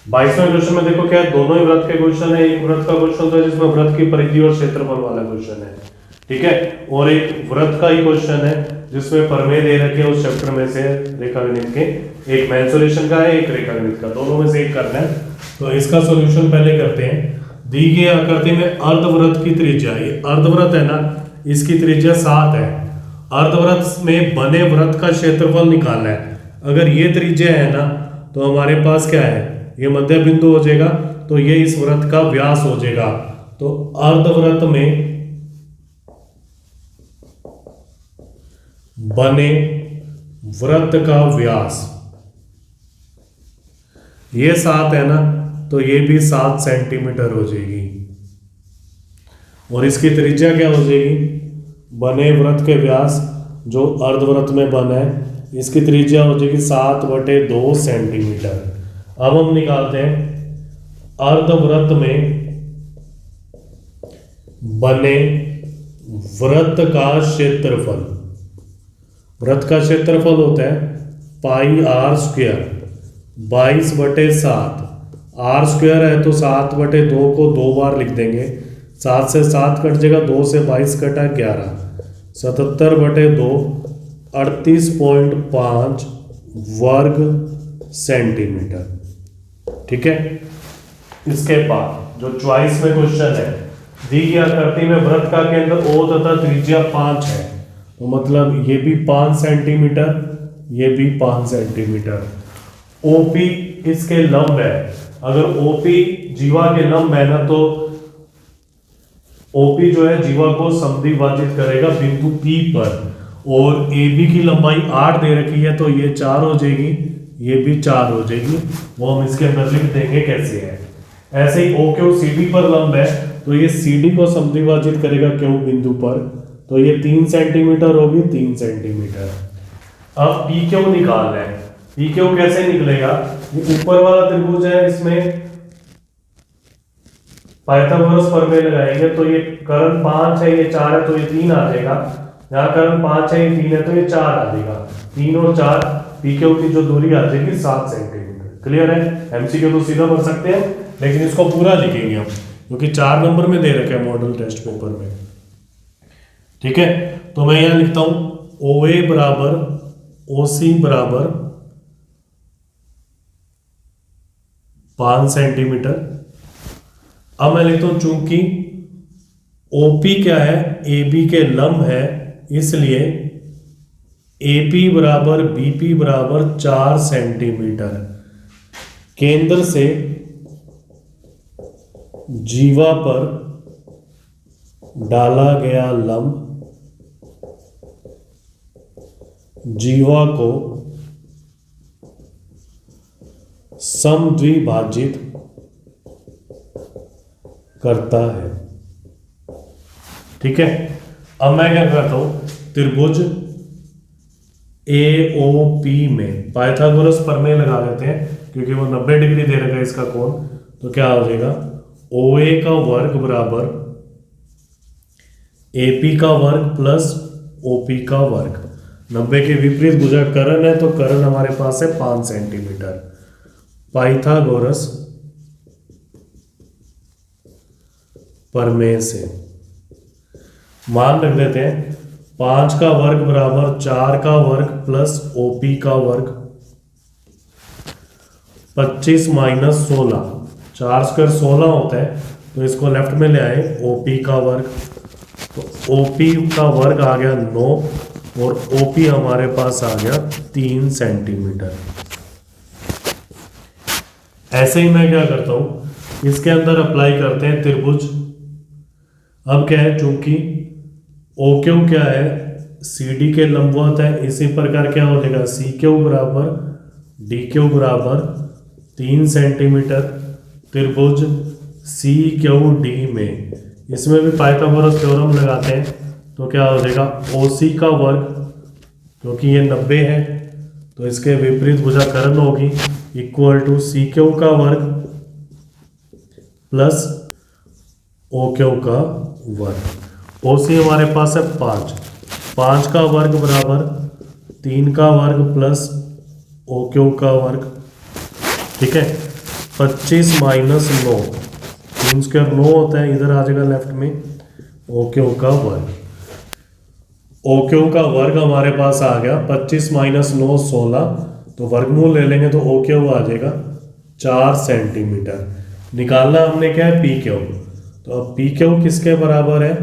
22वें question में देखो क्या है, दोनों ही वृत्त के क्वेश्चन है। एक वृत्त का क्वेश्चन तो है जिसमें वृत्त की परिधि और क्षेत्रफल वाला क्वेश्चन है, ठीक है, और एक वृत्त का ही क्वेश्चन है जिसमें प्रमेय दे रखे हैं उस चैप्टर में से रेखागणित के, एक मेंसुरेशन का है एक रेखागणित का, दोनों में से एक करना है। तो इसका सॉल्यूशन पहले करते हैं। दी गई आकृति में अर्धवृत्त की त्रिज्या, ये अर्धवृत्त है ना, इसकी त्रिज्या 7 है। अर्धवृत्त में बने वृत्त का क्षेत्रफल निकालना है। अगर ये त्रिज्या है ना तो हमारे पास क्या है, ये मध्य बिंदु हो जाएगा, तो ये इस वृत्त का व्यास हो जाएगा। तो अर्धवृत्त में बने वृत्त का व्यास ये 7 है ना, तो ये भी 7 सेंटीमीटर हो जाएगी। और इसकी त्रिज्या क्या हो जाएगी, बने वृत्त के व्यास जो अर्धवृत्त में बना है इसकी त्रिज्या हो जाएगी 7/2 सेंटीमीटर। अब हम निकालते हैं अर्धवृत्त में बने वृत्त का क्षेत्रफल। वृत्त का क्षेत्रफल होता है πr², 22/7। r² है तो 7/2 को 2 बार लिख देंगे, 7 से 7 कट जाएगा, 2 से 22 कटा 11, 77/2 38.5 वर्ग सेंटीमीटर, ठीक है। इसके बाद जो चॉइस में क्वेश्चन है, दी गई आकृति में वृत्त का केंद्र O तथा त्रिज्या 5 है, तो मतलब ये भी 5 सेंटीमीटर, ये भी 5 सेंटीमीटर। OP इसके लंब है। अगर OP जीवा के लंब है ना तो OP जो है जीवा को समद्विभाजित करेगा बिंदु P पर, और AB की लंबाई 8 दे रखी है तो ये 4 हो जाएगी, ये भी 4 हो जाएगी। वो हम इसके अंदर लिख देंगे कैसे है। ऐसे ही OQ CD पर लंब है तो ये CD को समद्विभाजित करेगा Q बिंदु पर, तो ये 3 सेंटीमीटर होगी, 3 सेंटीमीटर। अब PQ निकालना है। PQ कैसे निकलेगा, ये ऊपर वाला त्रिभुज है, इसमें पाइथागोरस प्रमेय लगाएंगे तो ये कर्ण 5 है, ये 4 है तो ये 3 आ जाएगा। यहाँ कर्ण 5 है, ये 3 है तो ये 4 आ जाएगा। 3 और 4 PQ की जो दूरी आ जाएगी 7 सेंटीमीटर। क्लियर है। MCQ तो सीधा भर सकते हैं लेकिन इसको पूरा लिखेंगे हम, क्योंकि 4 नंबर में दे रखे हैं मॉडल टेस्ट पेपर में, ठीक है। तो मैं यहां लिखता हूं OA बराबर OC बराबर 5 सेंटीमीटर। अब मैं लिखता हूं चूंकि OP क्या है, AB के लंब है, इसलिए AP बराबर BP बराबर 4 सेंटीमीटर। केंद्र से जीवा पर डाला गया लंब जीवा को समद्विभाजित करता है, ठीक है। अब मैं क्या करता हूं, त्रिभुज AOP में पाइथागोरस प्रमेय लगा लेते हैं, क्योंकि वो 90 डिग्री दे रखा है इसका कोण। तो क्या हो जाएगा, OA का वर्ग बराबर AP का वर्ग प्लस OP का वर्ग। 90 के विपरीत भुजा कर्ण है तो कर्ण हमारे पास है 5 सेंटीमीटर। पाइथागोरस प्रमेय से मान रख देते हैं 5 का वर्ग बराबर 4 का वर्ग प्लस OP का वर्ग, 25 माइनस 16, 4² 16 होता है, तो इसको लेफ्ट में ले आए OP का वर्ग, तो OP का वर्ग आ गया 9 और OP हमारे पास आ गया 3 सेंटीमीटर। ऐसे ही मैं क्या करता हूं, इसके अंदर अप्लाई करते हैं त्रिभुज। अब क्या है, चूंकि OQ क्या है, CD के लंबवत है, इसी प्रकार क्या हो जाएगा CQ बराबर DQ बराबर 3 सेंटीमीटर। त्रिभुज CQD में इसमें भी पाइथागोरस थ्योरम लगाते हैं, तो क्या हो जाएगा OC का वर्ग, क्योंकि ये 90 है तो इसके विपरीत भुजा कर्ण होगी, इक्वल टू CQ का वर्ग प्लस OQ का वर्ग। OC हमारे पास है 5 का वर्ग बराबर 3 का वर्ग प्लस OQ का वर्ग, ठीक है। 25 माइनस 9, 3 स्क्वायर 9 होता है, इधर आ जाएगा लेफ्ट में ओ क्यू का वर्ग। ओ क्यू का वर्ग हमारे पास आ गया 25 माइनस 9 16, तो वर्गमूल ले लेंगे तो ओ क्यू आ जाएगा 4 सेंटीमीटर। निकालना हमने क्या है, पी क्यू। तो अब पी क्यू किसके बराबर है,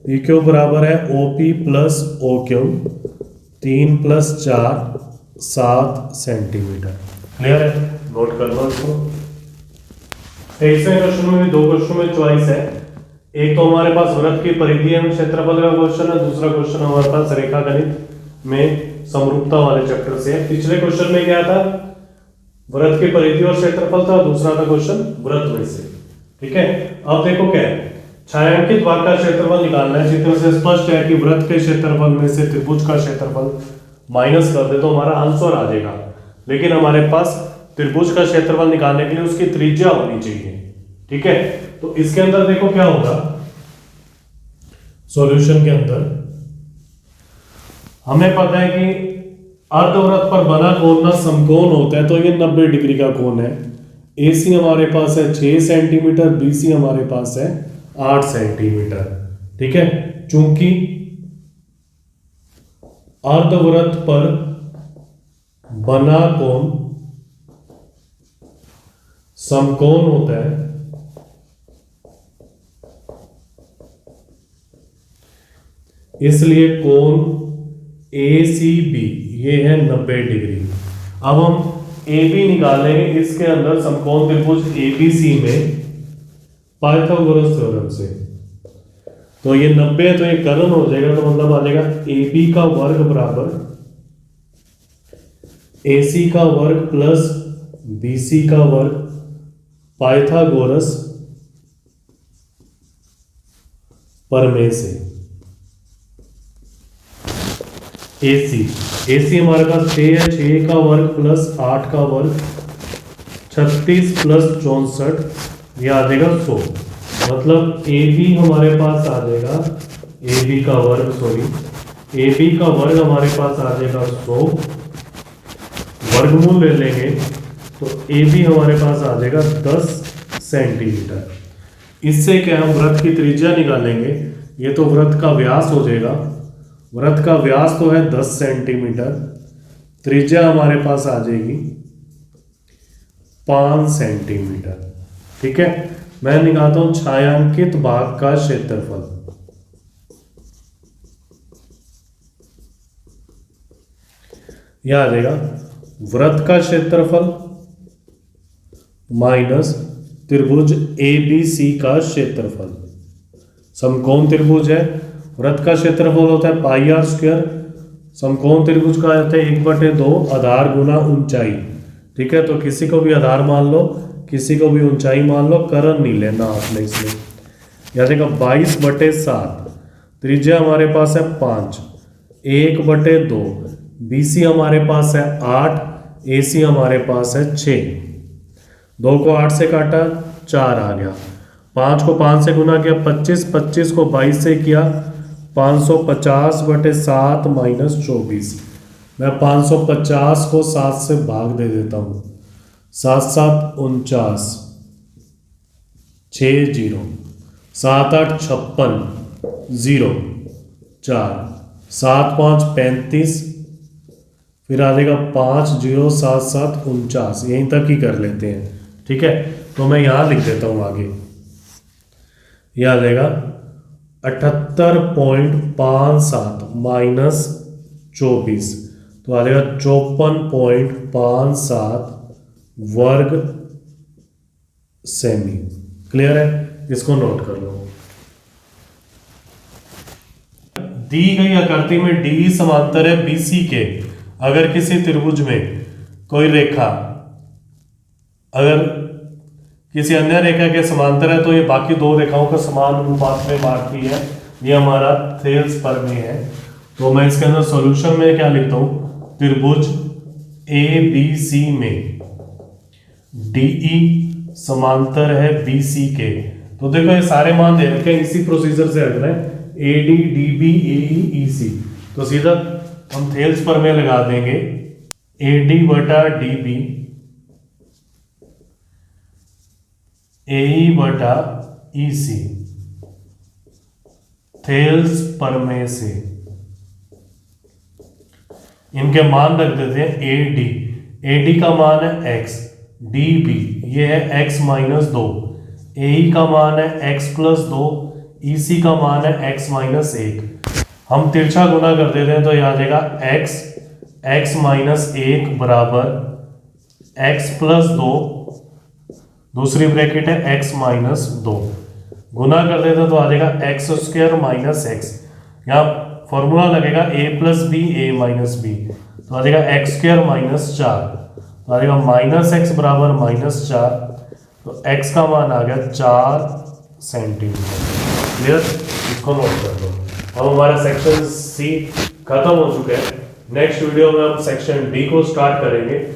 पी क्यू बराबर है o p plus o q, 3 plus 4 7 centimetre. Clear है, नोट कर लो इसको। तेईसवें क्वेश्चन में भी 2 क्वेश्चन में चॉइस है। एक तो हमारे पास वृत्त की परिधि एवं क्षेत्रफल का क्वेश्चन है, दूसरा क्वेश्चन हमारे पास रेखा गणित में समरूपता वाले चैप्टर से है। पिछले क्वेश्चन में क्या था, वृत्त की परिधि और क्षेत्रफल था, दूसरा था क्वेश्चन वृत्त में से। ठीक है, अब देखो क्या है, छायांकित भाग का क्षेत्रफल निकालना है। चित्र से स्पष्ट है कि वृत्त के क्षेत्रफल में से त्रिभुज का क्षेत्रफल माइनस कर दे तो हमारा आंसर आ जाएगा, लेकिन हमारे पास त्रिभुज का क्षेत्रफल निकालने के लिए उसकी त्रिज्या होनी चाहिए। ठीक है, तो इसके अंदर देखो क्या होगा, सॉल्यूशन के अंदर हमें पता है कि अर्धवृत्त पर बना कोण ना समकोण होता है, तो ये 90 डिग्री का कोण है। AC हमारे पास है 6 सेंटीमीटर, BC हमारे पास है 8 सेंटीमीटर। ठीक है, चूंकि अर्धवृत्त पर बना कोण समकोण होता है, इसलिए कोण ACB ये है 90 डिग्री। अब हम AB निकालेंगे इसके अंदर समकोण त्रिभुज ABC में पाइथागोरस थ्योरम से। तो ये 90 है तो ये कर्ण हो जाएगा, तो मतलब आ जाएगा AB का वर्ग बराबर AC का वर्ग प्लस BC का वर्ग पाइथागोरस प्रमेय से। AC हमारे पास 6 है, 6 का वर्ग प्लस 8 का वर्ग 36 प्लस 64, यह आ जाएगा 100। मतलब AB हमारे पास आ जाएगा, AB का वर्ग हमारे पास आ जाएगा 100, वर्गमूल ले लेंगे तो AB हमारे पास आ जाएगा 10 सेंटीमीटर। इससे क्या हम वृत्त की त्रिज्या निकालेंगे, ये तो वृत्त का व्यास हो जाएगा। वृत्त का व्यास तो है 10 सेंटीमीटर, त्रिज्या हमारे पास आ जाएगी 5 सेंटीमीटर। ठीक है, मैं निकालता हूं छायांकित भाग का क्षेत्रफल। यह आ जाएगा वृत्त का क्षेत्रफल माइनस त्रिभुज ABC का क्षेत्रफल। समकोण त्रिभुज है, वृत्त का क्षेत्रफल होता है पाई आर स्क्वायर, समकोण त्रिभुज का होता है 1/2 आधार गुना ऊंचाई। ठीक है, तो किसी को भी आधार मान लो, किसी को भी ऊंचाई मान लो, कर्ण नहीं लेना आपने इसमें। यह देखो 22/7, त्रिज्या हमारे पास है 5, 1/2, BC हमारे पास है 8, AC हमारे पास है 6। 2 को 8 से काटा 4 आ गया, 5 को 5 से गुना किया 25, 25 को 22 से किया 550/7 माइनस 24। मैं 550 को 7 से भाग दे देता हूँ, 7 7 49, 6 0, 7 8 56, 0 4, 7 5 35, फिर आ जाएगा 5 0 7 7 49, यहीं तक ही कर लेते हैं। ठीक है, तो मैं यहाँ लिख देता हूँ आगे, यह आ जाएगा 78.57 माइनस 24, तो आ जाएगा 54.57 वर्ग सेमी। क्लियर है, इसको नोट कर लो। दी गई आकृति में DE समांतर है BC के। अगर किसी त्रिभुज में कोई रेखा अगर किसी अन्य रेखा के समांतर है तो ये बाकी 2 रेखाओं का समान अनुपात में बांटती है। ये हमारा थेल्स प्रमेय है। तो मैं इसके अंदर सॉल्यूशन में क्या लिखता हूं, त्रिभुज ABC में DE समांतर है BC के। तो देखो ये सारे मान दे रखे हैं, इसी प्रोसीजर से रखना है, AD DB AE EC। तो सीधा हम थेल्स प्रमेय लगा देंगे, AD/DB AE बटा EC थेल्स पर में से। इनके मान रख देते हैं AD का मान है x, DB ये है x माइनस 2, AE का मान है x प्लस 2, EC का मान है x माइनस 1। हम तिरछा गुना कर देते हैं तो यह आ जाएगा x माइनस 1 बराबर x प्लस 2, दूसरी ब्रैकेट है x माइनस 2, गुना कर देते तो आ जाएगा एक्स स्क्वायर माइनस एक्स। यहाँ फॉर्मूला लगेगा a plus b a minus b, तो आ जाएगा एक्स स्क्वायर माइनस 4, तो आ जाएगा माइनस एक्स बराबर माइनस 4, तो x का मान आ गया 4 सेंटीमीटर। क्लियर, इसको नोट कर दो। अब हमारा सेक्शन सी खत्म हो चुका है। नेक्स्ट वीडियो में हम सेक्शन डी को स्टार्ट करेंगे।